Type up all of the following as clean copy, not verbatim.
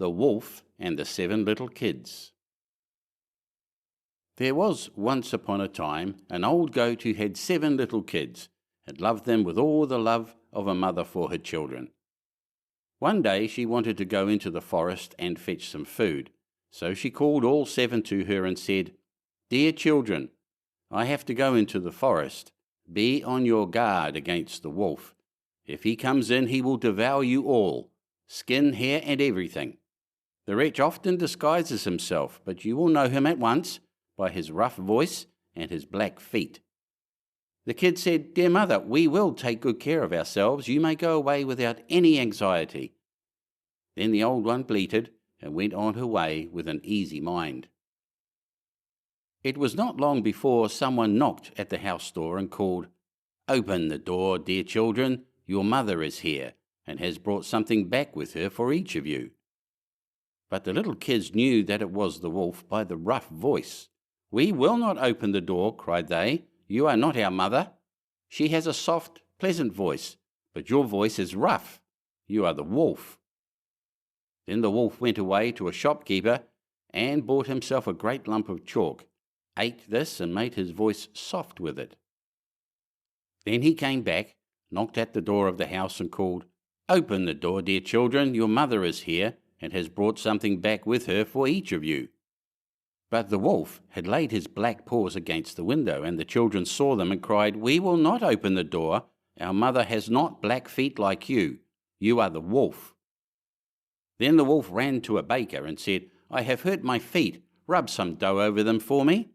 The Wolf and the 7 Little Kids. There was once upon a time an old goat who had 7 little kids and loved them with all the love of a mother for her children. One day she wanted to go into the forest and fetch some food, so she called all 7 to her and said, "Dear children, I have to go into the forest. Be on your guard against the wolf. If he comes in, he will devour you all, skin, hair, and everything. The wretch often disguises himself, but you will know him at once by his rough voice and his black feet." The kid said, "Dear mother, we will take good care of ourselves. You may go away without any anxiety." Then the old one bleated and went on her way with an easy mind. It was not long before someone knocked at the house door and called, "Open the door, dear children. Your mother is here and has brought something back with her for each of you." But the little kids knew that it was the wolf by the rough voice. "We will not open the door," cried they. "You are not our mother. She has a soft, pleasant voice, but your voice is rough. You are the wolf." Then the wolf went away to a shopkeeper and bought himself a great lump of chalk, ate this and made his voice soft with it. Then he came back, knocked at the door of the house and called, "Open the door, dear children. Your mother is here and has brought something back with her for each of you." But the wolf had laid his black paws against the window, and the children saw them and cried, "We will not open the door. Our mother has not black feet like you. You are the wolf." Then the wolf ran to a baker and said, "I have hurt my feet. Rub some dough over them for me."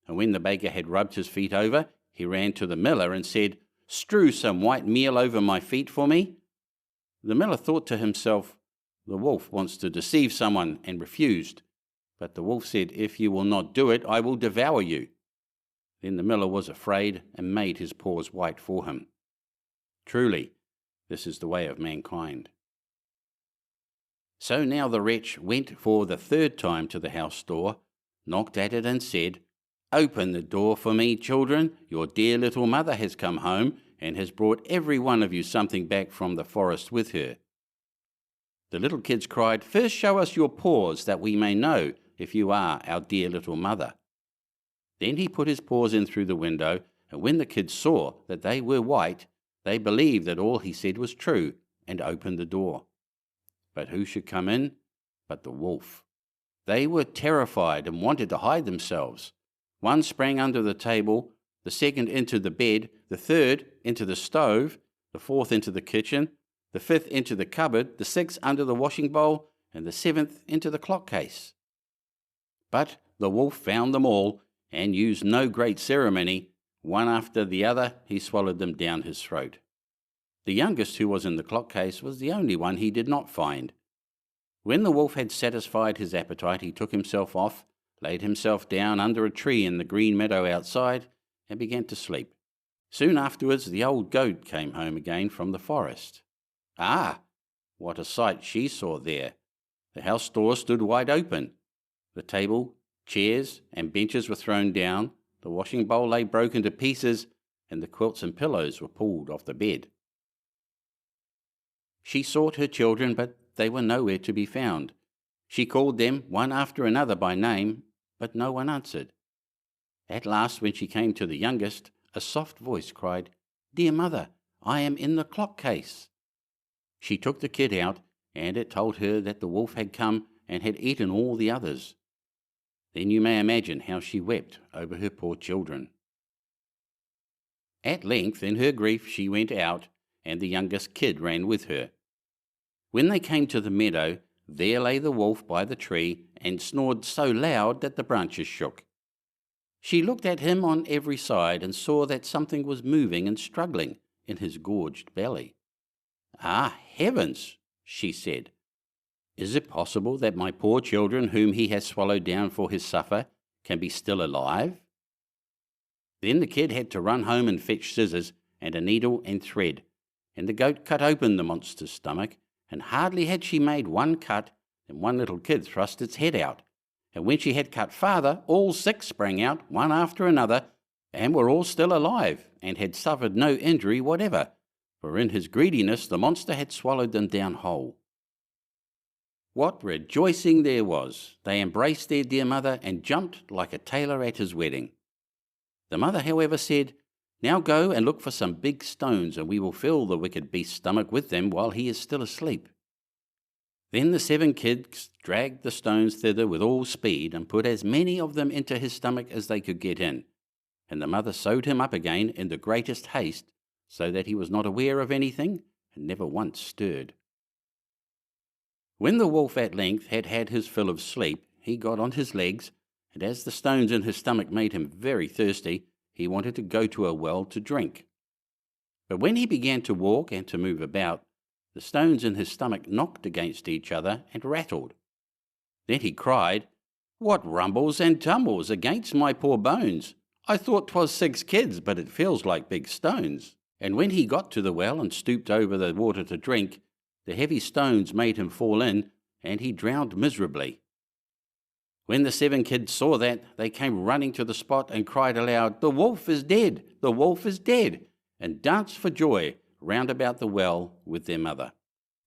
And when the baker had rubbed his feet over, he ran to the miller and said, "Strew some white meal over my feet for me." The miller thought to himself, "The wolf wants to deceive someone," and refused. But the wolf said, "If you will not do it, I will devour you." Then the miller was afraid and made his paws white for him. Truly, this is the way of mankind. So now the wretch went for the 3rd time to the house door, knocked at it and said, "Open the door for me, children. Your dear little mother has come home and has brought every one of you something back from the forest with her." The little kids cried, "First show us your paws, that we may know if you are our dear little mother." Then he put his paws in through the window, and when the kids saw that they were white, they believed that all he said was true, and opened the door. But who should come in but the wolf? They were terrified and wanted to hide themselves. One sprang under the table, the second into the bed, the third into the stove, the fourth into the kitchen, the 5th into the cupboard, the 6th under the washing bowl, and the 7th into the clock case. But the wolf found them all, and used no great ceremony. One after the other, he swallowed them down his throat. The youngest, who was in the clock case, was the only one he did not find. When the wolf had satisfied his appetite, he took himself off, laid himself down under a tree in the green meadow outside, and began to sleep. Soon afterwards, the old goat came home again from the forest. Ah, what a sight she saw there! The house door stood wide open. The table, chairs, and benches were thrown down, the washing bowl lay broken to pieces, and the quilts and pillows were pulled off the bed. She sought her children, but they were nowhere to be found. She called them one after another by name, but no one answered. At last, when she came to the youngest, a soft voice cried, "Dear mother, I am in the clock case." She took the kid out, and it told her that the wolf had come and had eaten all the others. Then you may imagine how she wept over her poor children. At length, in her grief, she went out, and the youngest kid ran with her. When they came to the meadow, there lay the wolf by the tree, and snored so loud that the branches shook. She looked at him on every side, and saw that something was moving and struggling in his gorged belly. "Ah, heavens!" she said. "Is it possible that my poor children, whom he has swallowed down for his supper, can be still alive?" Then the kid had to run home and fetch scissors and a needle and thread, and the goat cut open the monster's stomach, and hardly had she made one cut than one little kid thrust its head out, and when she had cut farther, all 6 sprang out, one after another, and were all still alive, and had suffered no injury whatever, for in his greediness the monster had swallowed them down whole. What rejoicing there was! They embraced their dear mother and jumped like a tailor at his wedding. The mother, however, said, "Now go and look for some big stones, and we will fill the wicked beast's stomach with them while he is still asleep." Then the 7 kids dragged the stones thither with all speed and put as many of them into his stomach as they could get in, and the mother sewed him up again in the greatest haste, so that he was not aware of anything and never once stirred. When the wolf at length had had his fill of sleep, he got on his legs, and as the stones in his stomach made him very thirsty, he wanted to go to a well to drink. But when he began to walk and to move about, the stones in his stomach knocked against each other and rattled. Then he cried, "What rumbles and tumbles against my poor bones? I thought 'twas 6 kids, but it feels like big stones." And when he got to the well and stooped over the water to drink, the heavy stones made him fall in, and he drowned miserably. When the 7 kids saw that, they came running to the spot and cried aloud, "The wolf is dead! The wolf is dead!" and danced for joy round about the well with their mother.